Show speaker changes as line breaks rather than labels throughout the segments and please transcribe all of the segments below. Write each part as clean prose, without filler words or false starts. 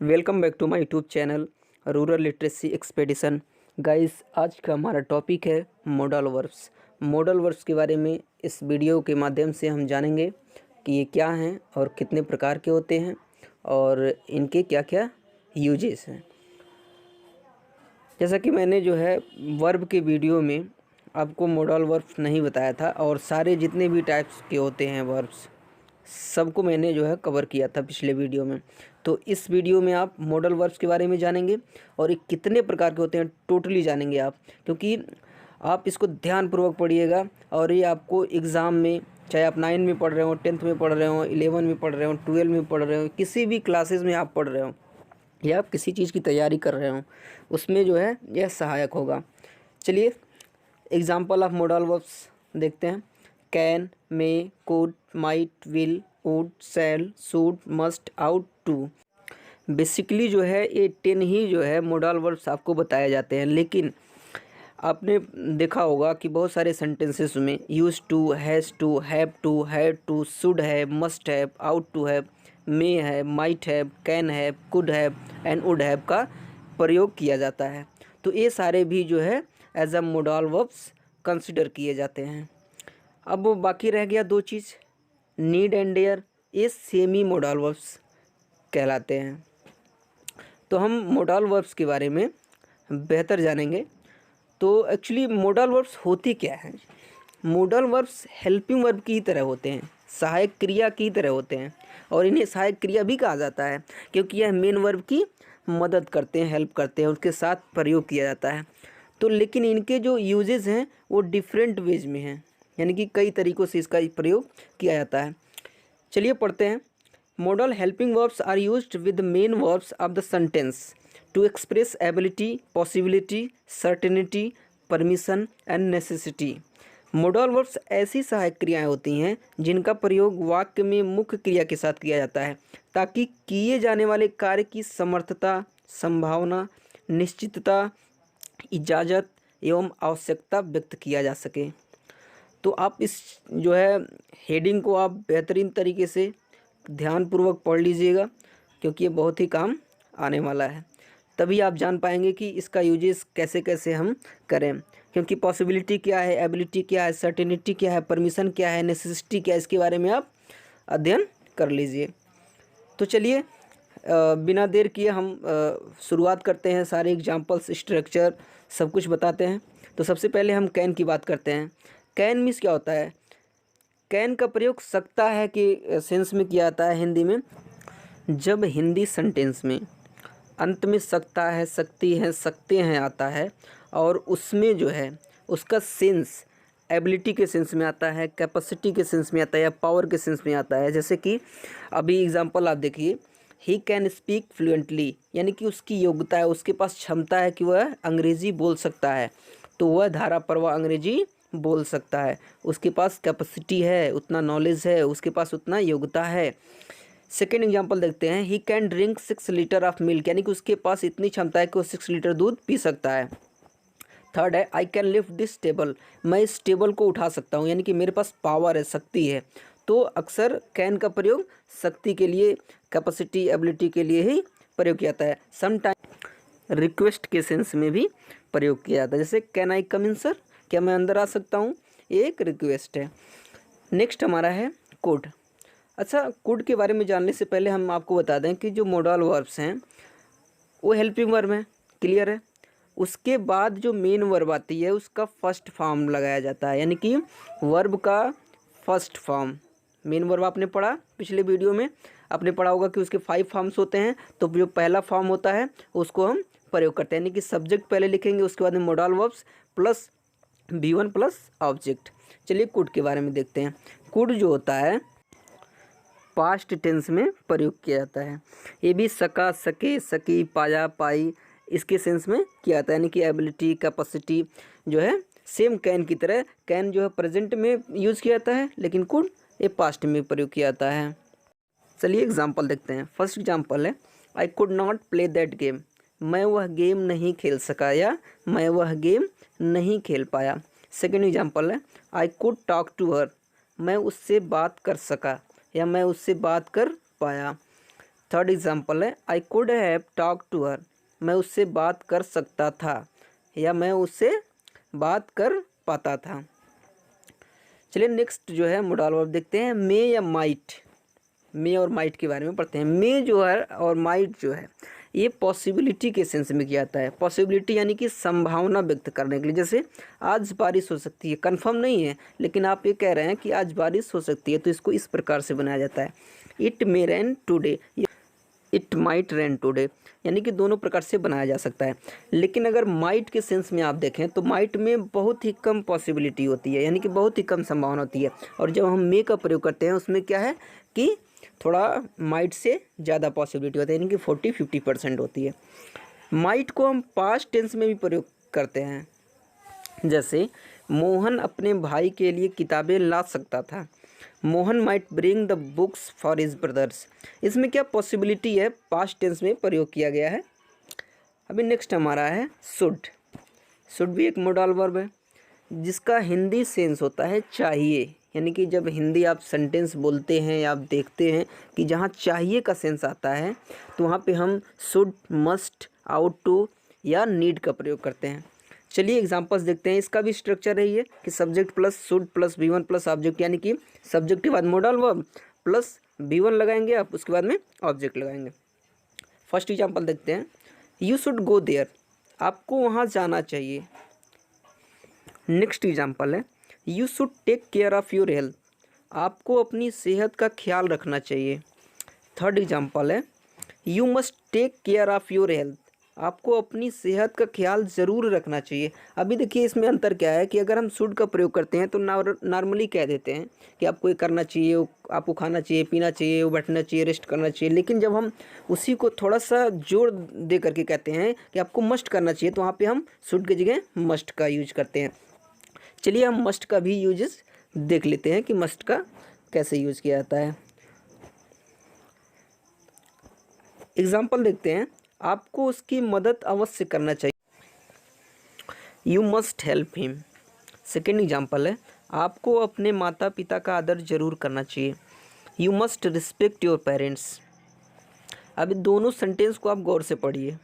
Welcome back to my YouTube channel rural literacy expedition. Guys, आज का हमारा topic है मॉडल वर्ब्स। मॉडल वर्ब्स के बारे में इस वीडियो के माध्यम से हम जानेंगे कि ये क्या हैं और कितने प्रकार के होते हैं और इनके क्या क्या यूजेस हैं। जैसा कि मैंने वर्ब के वीडियो में आपको मॉडल वर्ब्स नहीं बताया था और सारे जितने भी टाइप्स के होते हैं वर्ब्स सबको मैंने कवर किया था पिछले वीडियो में। तो इस वीडियो में आप मॉडल वर्ब्स के बारे में जानेंगे और ये कितने प्रकार के होते हैं टोटली जानेंगे आप, क्योंकि आप इसको ध्यानपूर्वक पढ़िएगा और ये आपको एग्ज़ाम में, चाहे आप 9 में पढ़ रहे हो, 10th में पढ़ रहे हो, 11 में पढ़ रहे हो, 12 में पढ़ रहे हो, किसी भी क्लासेस में आप पढ़ रहे हो या आप किसी चीज़ की तैयारी कर रहे हो, उसमें यह सहायक होगा। चलिए एग्जाम्पल ऑफ मॉडल वर्ब्स देखते हैं। Can, may, could, might, will, would, shall, should, must, ought, to. Basically ये 10 ही मॉडल वर्ब्स आपको बताए जाते हैं, लेकिन आपने देखा होगा कि बहुत सारे सेंटेंसेस में used to, has to, have to, had to, should have, must have, ought to have, may have, might have, can have, could have and would have का प्रयोग किया जाता है। तो ये सारे भी as a modal verbs consider किए जाते हैं। अब बाकी रह गया दो चीज़, नीड एंड डेयर। ये सेमी मॉडल वर्ब्स कहलाते हैं। तो हम मॉडल वर्ब्स के बारे में बेहतर जानेंगे। तो एक्चुअली मॉडल वर्ब्स होती क्या है? मॉडल वर्ब्स हेल्पिंग वर्ब की तरह होते हैं, सहायक क्रिया की तरह होते हैं, और इन्हें सहायक क्रिया भी कहा जाता है क्योंकि यह मेन वर्ब की मदद करते हैं, हेल्प करते हैं, उसके साथ प्रयोग किया जाता है। तो लेकिन इनके जो यूजेस हैं वो डिफरेंट वेज में हैं, यानी कि कई तरीक़ों से इसका प्रयोग किया जाता है। चलिए पढ़ते हैं। Modal helping verbs are used with main verbs of the sentence to express ability, possibility, certainty, permission and necessity. Modal verbs ऐसी सहायक क्रियाएं होती हैं जिनका प्रयोग वाक्य में मुख्य क्रिया के साथ किया जाता है ताकि किए जाने वाले कार्य की समर्थता, संभावना, निश्चितता, इजाज़त एवं आवश्यकता व्यक्त किया जा सके। तो आप इस हेडिंग को आप बेहतरीन तरीके से ध्यानपूर्वक पढ़ लीजिएगा, क्योंकि ये बहुत ही काम आने वाला है। तभी आप जान पाएंगे कि इसका यूजेस कैसे कैसे हम करें, क्योंकि पॉसिबिलिटी क्या है, एबिलिटी क्या है, सर्टेनिटी क्या है, परमिशन क्या है, नेसेसिटी क्या है, इसके बारे में आप अध्ययन कर लीजिए। तो चलिए बिना देर किए हम शुरुआत करते हैं। सारे एग्जांपल्स, स्ट्रक्चर सब कुछ बताते हैं। तो सबसे पहले हम कैन की बात करते हैं। कैन मीन्स क्या होता है? कैन का प्रयोग सकता है कि सेंस में किया जाता है हिंदी में। जब हिंदी सेंटेंस में अंत में सकता है, सकती है, सकते हैं आता है और उसमें उसका सेंस एबिलिटी के सेंस में आता है, कैपेसिटी के सेंस में आता है या पावर के सेंस में आता है। जैसे कि अभी एग्जांपल आप देखिए, ही कैन स्पीक फ्लुएंटली, यानी कि उसकी योग्यता है, उसके पास क्षमता है कि वह अंग्रेज़ी बोल सकता है, तो वह धारा पर वह अंग्रेजी बोल सकता है। उसके पास कैपेसिटी है, उतना नॉलेज है, उसके पास उतना योग्यता है। सेकेंड एग्जांपल देखते हैं, he can drink 6 litre of milk, यानी कि उसके पास इतनी क्षमता है कि वो 6 लीटर दूध पी सकता है। थर्ड है, I can lift this table, मैं इस टेबल को उठा सकता हूँ, यानी कि मेरे पास पावर है, शक्ति है। तो अक्सर कैन का प्रयोग शक्ति के लिए, कैपेसिटी, एबिलिटी के लिए ही प्रयोग किया जाता है। समटाइम रिक्वेस्ट के सेंस में भी प्रयोग किया जाता है। जैसे can I come in sir, क्या मैं अंदर आ सकता हूँ, एक रिक्वेस्ट है। नेक्स्ट हमारा है कुड। अच्छा, कुड के बारे में जानने से पहले हम आपको बता दें कि जो मॉडल वर्ब्स हैं वो हेल्पिंग वर्ब हैं, क्लियर है। उसके बाद जो मेन वर्ब आती है उसका फर्स्ट फॉर्म लगाया जाता है, यानी कि वर्ब का फर्स्ट फॉर्म। मेन वर्ब आपने पढ़ा पिछले वीडियो में, आपने पढ़ा होगा कि उसके 5 फॉर्म्स होते हैं। तो जो पहला फॉर्म होता है उसको हम प्रयोग करते हैं, यानी कि सब्जेक्ट पहले लिखेंगे, उसके बाद में modal verbs plus V1 plus object. चलिए कुड के बारे में देखते हैं। कुड जो होता है पास्ट टेंस में प्रयोग किया जाता है। ये भी सका, सके, सकी, पाया, पाई, इसके सेंस में किया जाता है, यानी कि एबिलिटी, कैपेसिटी सेम कैन की तरह। कैन प्रेजेंट में यूज़ किया जाता है, लेकिन कुड ये पास्ट में प्रयोग किया जाता है। चलिए एग्जांपल देखते हैं। फर्स्ट एग्जांपल है, I could not play that game, मैं वह गेम नहीं खेल सका या मैं वह गेम नहीं खेल पाया। सेकेंड एग्जांपल है, I could talk to her, मैं उससे बात कर सका या मैं उससे बात कर पाया। थर्ड एग्जाम्पल है I could have talk to her, मैं उससे बात कर सकता था या मैं उससे बात कर पाता था। चलिए नेक्स्ट जो है मोडल वर्ब देखते हैं, मे या माइट। मे और माइट के बारे में पढ़ते हैं। मे जो है और माइट जो है ये पॉसिबिलिटी के सेंस में किया जाता है। पॉसिबिलिटी यानी कि संभावना व्यक्त करने के लिए, जैसे आज बारिश हो सकती है, कंफर्म नहीं है लेकिन आप ये कह रहे हैं कि आज बारिश हो सकती है, तो इसको इस प्रकार से बनाया जाता है, it may rain today, it might rain today, यानी कि दोनों प्रकार से बनाया जा सकता है। लेकिन अगर माइट के सेंस में आप देखें तो माइट में बहुत ही कम पॉसिबिलिटी होती है, यानी कि बहुत ही कम संभावना होती है, और जब हम मे का प्रयोग करते हैं उसमें क्या है कि थोड़ा माइट से ज़्यादा पॉसिबिलिटी होती है, यानी कि 40-50% होती है। माइट को हम पास्ट टेंस में भी प्रयोग करते हैं, जैसे मोहन अपने भाई के लिए किताबें ला सकता था, Mohan might bring the books for his brothers. इसमें क्या पॉसिबिलिटी है, पास्ट टेंस में प्रयोग किया गया है। अभी नेक्स्ट हमारा है शुड। शुड भी एक मोडल वर्ब है जिसका हिंदी सेंस होता है चाहिए, यानी कि जब हिंदी आप सेंटेंस बोलते हैं या आप देखते हैं कि जहाँ चाहिए का सेंस आता है तो वहाँ पे हम शुड, मस्ट, आउट टू या नीड का प्रयोग करते हैं। चलिए एग्जांपल्स देखते हैं। इसका भी स्ट्रक्चर है ये कि subject plus should plus V1 plus object, यानी कि सब्जेक्ट के बाद मोडल वर्ब प्लस V1 लगाएंगे आप, उसके बाद में ऑब्जेक्ट लगाएंगे। फर्स्ट एग्जांपल देखते हैं, यू शुड गो देयर, आपको वहाँ जाना चाहिए। नेक्स्ट एग्जांपल है, you should take care of your health, आपको अपनी सेहत का ख्याल रखना चाहिए। थर्ड एग्जांपल है, you must take care of your health, आपको अपनी सेहत का ख्याल ज़रूर रखना चाहिए। अभी देखिए इसमें अंतर क्या है कि अगर हम शुड का प्रयोग करते हैं तो नॉर्मली कह देते हैं कि आपको ये करना चाहिए, आपको खाना चाहिए, पीना चाहिए, बैठना चाहिए, रेस्ट करना चाहिए। लेकिन जब हम उसी को थोड़ा सा जोर दे करके कहते हैं कि आपको मस्ट करना चाहिए, तो वहाँ पे हम शुड की जगह मस्ट का यूज करते हैं। चलिए हम मस्ट का भी यूजेस देख लेते हैं कि मस्ट का कैसे यूज किया जाता है। एग्जाम्पल देखते हैं, आपको उसकी मदद अवश्य करना चाहिए, you must help him. Second example है, आपको अपने माता पिता का आदर जरूर करना चाहिए, you must respect your parents. अब दोनों सेंटेंस को आप गौर से पढ़िए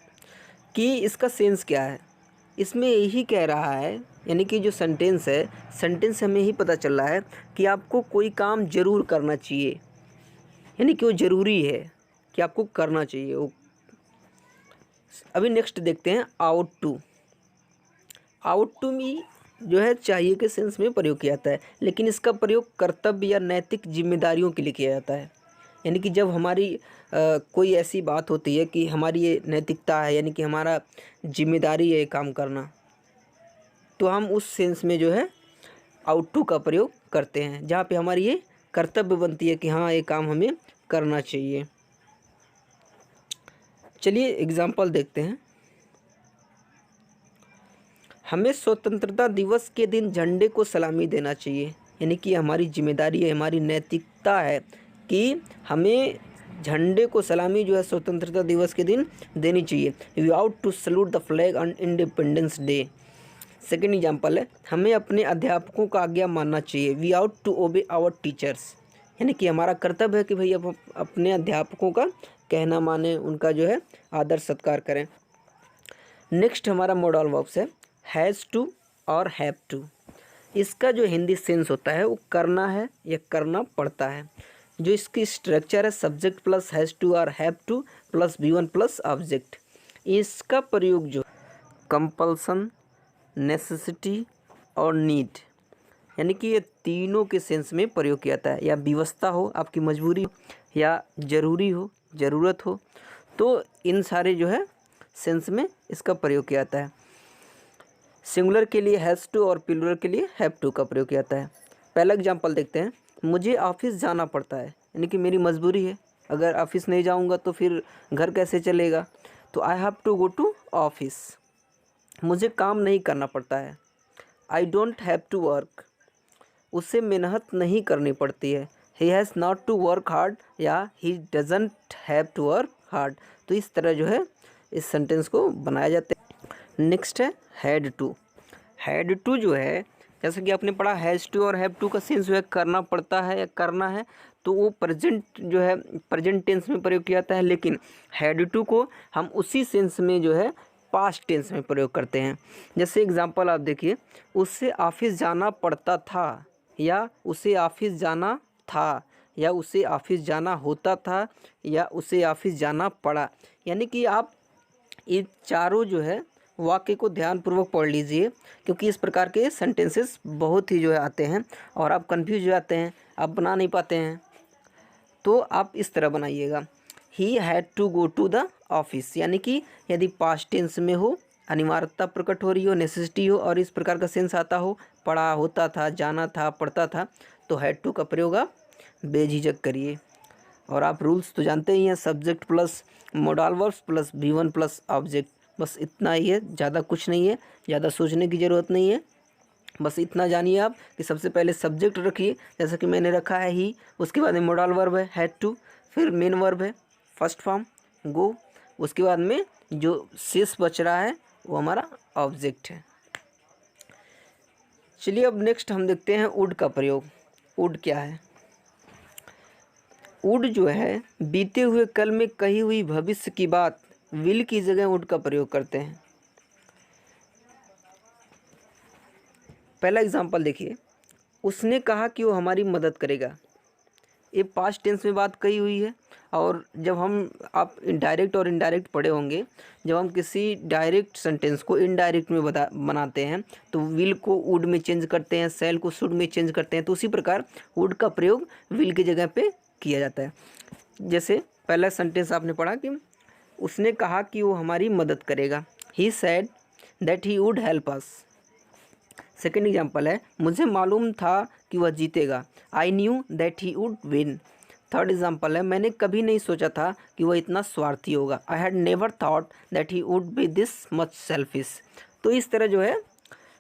कि इसका सेंस क्या है। इसमें यही कह रहा है, यानी कि जो सेंटेंस है, सेंटेंस हमें ही पता चल रहा है कि आपको कोई काम ज़रूर करना चाहिए, यानी कि वो ज़रूरी है कि आपको करना चाहिए वो। अभी नेक्स्ट देखते हैं ought to. Ought to me जो है चाहिए के सेंस में प्रयोग किया जाता है, लेकिन इसका प्रयोग कर्तव्य या नैतिक जिम्मेदारियों के लिए किया जाता है। यानी कि जब हमारी कोई ऐसी बात होती है कि हमारी ये नैतिकता है, यानी कि हमारा जिम्मेदारी है काम करना, तो हम उस सेंस में जो है आउट टू का प्रयोग करते हैं, जहाँ पे हमारी ये कर्तव्य बनती है कि हाँ ये काम हमें करना चाहिए। चलिए एग्जाम्पल देखते हैं, हमें स्वतंत्रता दिवस के दिन झंडे को सलामी देना चाहिए, यानी कि हमारी जिम्मेदारी है, हमारी नैतिकता है कि हमें झंडे को सलामी जो है स्वतंत्रता दिवस के दिन देनी चाहिए, we ought to salute the flag on independence day. Second example है, हमें अपने अध्यापकों का आज्ञा मानना चाहिए, we ought to obey our teachers, यानी कि हमारा कर्तव्य है कि भाई अब अपने अध्यापकों का कहना माने, उनका जो है आदर सत्कार करें। नेक्स्ट हमारा मॉडल वर्ब्स है हैज़ टू और हैव टू। इसका जो हिंदी सेंस होता है वो करना है या करना पड़ता है। जो इसकी स्ट्रक्चर है सब्जेक्ट प्लस हैज़ टू और have two plus V1 plus object. इसका प्रयोग जो कंपल्सन, नेसेसिटी और नीड, यानी कि ये तीनों के सेंस में प्रयोग किया जाता है। या व्यवस्था हो, आपकी मजबूरी हो, या ज़रूरी हो, ज़रूरत हो, तो इन सारे जो है सेंस में इसका प्रयोग किया जाता है। सिंगुलर के लिए हैज़ टू और प्लूरल के लिए हैव टू का प्रयोग किया जाता है। पहला एग्जांपल देखते हैं, मुझे ऑफिस जाना पड़ता है, यानी कि मेरी मजबूरी है, अगर ऑफिस नहीं जाऊंगा तो फिर घर कैसे चलेगा, तो I have to go to office. मुझे काम नहीं करना पड़ता है, I don't have to work, उसे मेहनत नहीं करनी पड़ती है, he has not to work hard या he doesn't have to work hard. तो इस तरह जो है इस सेंटेंस को बनाया जाता है। नेक्स्ट है हैड टू। हैड टू जो है, जैसा कि आपने पढ़ा हैज़ टू और हैव टू का सेंस जो है करना पड़ता है या करना है, तो वो प्रेजेंट जो है प्रेजेंट टेंस में प्रयोग किया जाता है, लेकिन हैड टू को हम उसी सेंस में जो है पास्ट टेंस में प्रयोग करते हैं। जैसे एग्जांपल आप देखिए, उससे ऑफिस जाना पड़ता था, या उसे ऑफिस जाना था, या उसे ऑफिस जाना होता था, या उसे ऑफिस जाना पड़ा। यानी कि आप ये चारों जो है वाक्य को ध्यानपूर्वक पढ़ लीजिए, क्योंकि इस प्रकार के सेंटेंसेस बहुत ही जो है आते हैं और आप कंफ्यूज हो जाते हैं, आप बना नहीं पाते हैं। तो आप इस तरह बनाइएगा, he had to go to the office, यानी कि यदि पास्ट टेंस में हो, अनिवार्यता प्रकट हो रही हो, नेसेसिटी हो और इस प्रकार का सेंस आता हो, पढ़ा, होता था, जाना था, पढ़ता था, तो हैड टू का प्रयोग आप बेझिझक करिए। और आप रूल्स तो जानते ही हैं, subject plus modal verbs plus V1 plus object, बस इतना ही है, ज़्यादा कुछ नहीं है, ज़्यादा सोचने की ज़रूरत नहीं है। बस इतना जानिए आप कि सबसे पहले सब्जेक्ट रखिए, जैसा कि मैंने रखा है ही, उसके बाद में मोडाल वर्ब है हैड टू, फिर मेन वर्ब है फर्स्ट फॉर्म गो, उसके बाद में जो शेष बच रहा है वो हमारा ऑब्जेक्ट है। चलिए अब नेक्स्ट हम देखते हैं वुड का प्रयोग। वुड क्या है? वुड जो है बीते हुए कल में कही हुई भविष्य की बात विल की जगह वुड का प्रयोग करते हैं। पहला एग्जांपल देखिए, उसने कहा कि वो हमारी मदद करेगा। ये पास्ट टेंस में बात कही हुई है, और जब हम आप डायरेक्ट और इनडायरेक्ट पढ़े होंगे, जब हम किसी डायरेक्ट सेंटेंस को इनडायरेक्ट में बनाते हैं तो विल को वुड में चेंज करते हैं, सेल को शुड में चेंज करते हैं, तो उसी प्रकार वुड का प्रयोग विल की जगह पे किया जाता है। जैसे पहला सेंटेंस आपने पढ़ा कि उसने कहा कि वो हमारी मदद करेगा, he said that he would help us. Second example है, मुझे मालूम था कि वह जीतेगा, I knew that he would win. Third example है, मैंने कभी नहीं सोचा था कि वह इतना स्वार्थी होगा, I had never thought that he would be this much selfish. तो इस तरह जो है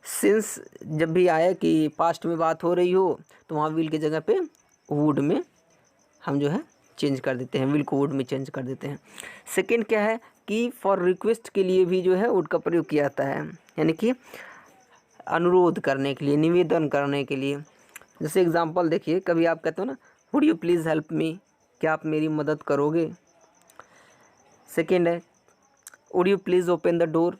सिंस जब भी आए कि पास्ट में बात हो रही हो तो वहाँ विल की जगह पे वुड में हम जो है चेंज कर देते हैं, विल को वुड में चेंज कर देते हैं। सेकेंड क्या है कि फॉर रिक्वेस्ट के लिए भी जो है वुड का प्रयोग किया जाता है, यानी कि अनुरोध करने के लिए, निवेदन करने के लिए। जैसे एग्जांपल देखिए, कभी आप कहते हो ना, would you please help me, क्या आप मेरी मदद करोगे। सेकेंड है, would you please open the door.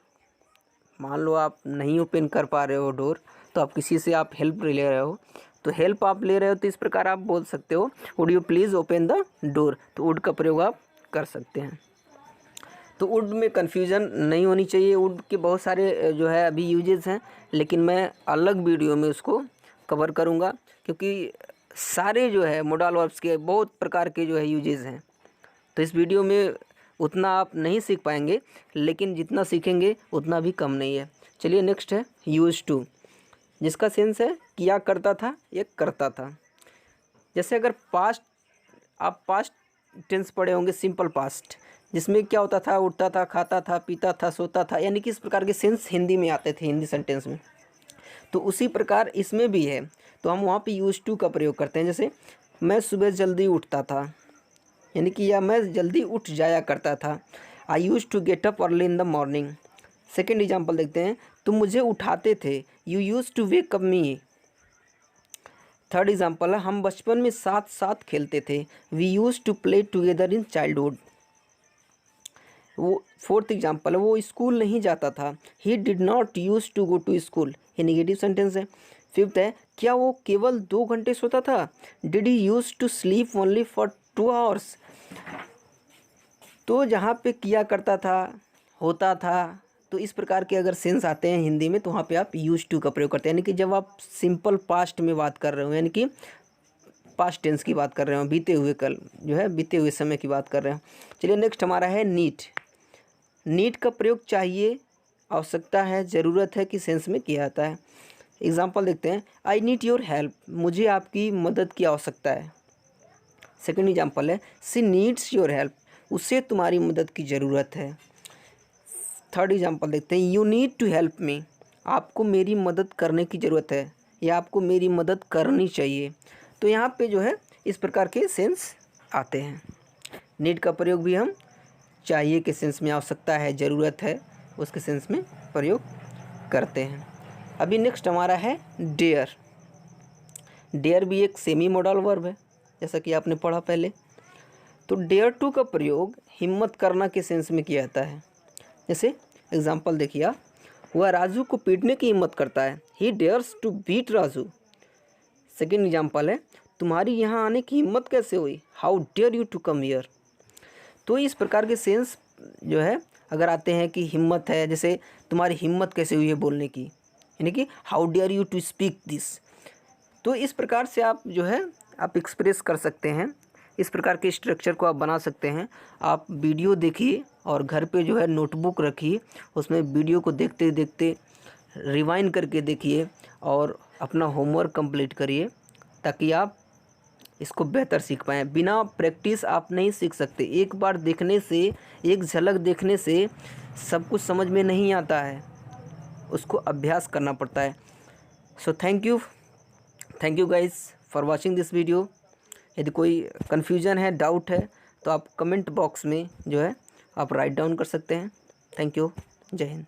मान लो आप नहीं ओपन कर पा रहे हो डोर, तो आप किसी से आप हेल्प ले रहे हो, तो हेल्प आप ले रहे हो तो इस प्रकार आप बोल सकते हो would you please open the door, तो वुड का प्रयोग आप कर सकते हैं। तो वुड में कन्फ्यूज़न नहीं होनी चाहिए। वुड के बहुत सारे जो है अभी यूजेस हैं, लेकिन मैं अलग वीडियो में उसको कवर करूँगा, क्योंकि सारे जो है मोडाल वर्ब्स के बहुत प्रकार के जो है यूजेस हैं। तो इस वीडियो में उतना आप नहीं सीख पाएंगे, लेकिन जितना सीखेंगे उतना भी कम नहीं है। चलिए नेक्स्ट है यूज टू, जिसका सेंस है किया करता था या करता था। जैसे अगर पास्ट आप पास्ट टेंस पढ़े होंगे, सिंपल पास्ट, जिसमें क्या होता था, उठता था, खाता था, पीता था, सोता था, यानी कि इस प्रकार के सेंस हिंदी में आते थे, हिंदी सेंटेंस में। तो उसी प्रकार इसमें भी है, तो हम वहाँ पे यूज टू का प्रयोग करते हैं। जैसे मैं सुबह जल्दी उठता था, यानी कि या मैं जल्दी उठ जाया करता था, I use to get up early in the morning. Second example देखते हैं, तुम मुझे उठाते थे, you use to wake up me. Third example है, हम बचपन में साथ साथ खेलते थे, we use to play together in childhood. वो फोर्थ एग्जाम्पल है, वो स्कूल नहीं जाता था, he did not use to go to school, ये नेगेटिव सेंटेंस है। फिफ्थ है, क्या वो केवल 2 घंटे सोता था, did he use to sleep only for 2 hours. तो जहाँ पे किया करता था, होता था, तो इस प्रकार के अगर सेंस आते हैं हिंदी में, तो वहाँ पे आप यूज टू का प्रयोग करते हैं। यानी कि जब आप सिंपल पास्ट में बात कर रहे हो, यानी कि पास्ट टेंस की बात कर रहे हो, बीते हुए कल जो है बीते हुए समय की बात कर रहे हो। चलिए नेक्स्ट हमारा है नीड। नीड का प्रयोग चाहिए, आवश्यकता है, ज़रूरत है कि सेंस में किया जाता है। एग्जाम्पल देखते हैं, आई नीड योर हेल्प, मुझे आपकी मदद की आवश्यकता है। सेकेंड एग्जाम्पल है, सी नीड्स योर हेल्प, उसे तुम्हारी मदद की ज़रूरत है। थर्ड एग्जाम्पल देखते हैं, you need to help me, आपको मेरी मदद करने की ज़रूरत है या आपको मेरी मदद करनी चाहिए। तो यहाँ पे जो है इस प्रकार के सेंस आते हैं। नीड का प्रयोग भी हम चाहिए के सेंस में, आवश्यकता है, ज़रूरत है, उसके सेंस में प्रयोग करते हैं। अभी नेक्स्ट हमारा है डेयर। डेयर भी एक सेमी मोडल वर्ब है, जैसा कि आपने पढ़ा पहले। तो डेयर टू का प्रयोग हिम्मत करना के सेंस में किया जाता है। जैसे एग्जाम्पल देखिए आप, वह राजू को पीटने की हिम्मत करता है, he dares to beat Raju. Second example है, तुम्हारी यहाँ आने की हिम्मत कैसे हुई, how dare you to come here. तो इस प्रकार के सेंस जो है अगर आते हैं कि हिम्मत है, जैसे तुम्हारी हिम्मत कैसे हुई है बोलने की, यानी कि how dare you to speak this. तो इस प्रकार से आप जो है आप एक्सप्रेस कर सकते हैं, इस प्रकार के स्ट्रक्चर को आप बना सकते हैं। आप वीडियो देखिए और घर पे जो है नोटबुक रखिए, उसमें वीडियो को देखते देखते रिवाइंड करके देखिए और अपना होमवर्क कंप्लीट करिए, ताकि आप इसको बेहतर सीख पाएँ। बिना प्रैक्टिस आप नहीं सीख सकते। एक बार देखने से, एक झलक देखने से सब कुछ समझ में नहीं आता है, उसको अभ्यास करना पड़ता है। So thank you guys for watching this video. यदि कोई कन्फ्यूजन है, डाउट है, तो आप कमेंट बॉक्स में जो है आप राइट डाउन कर सकते हैं। Thank you. जय हिंद।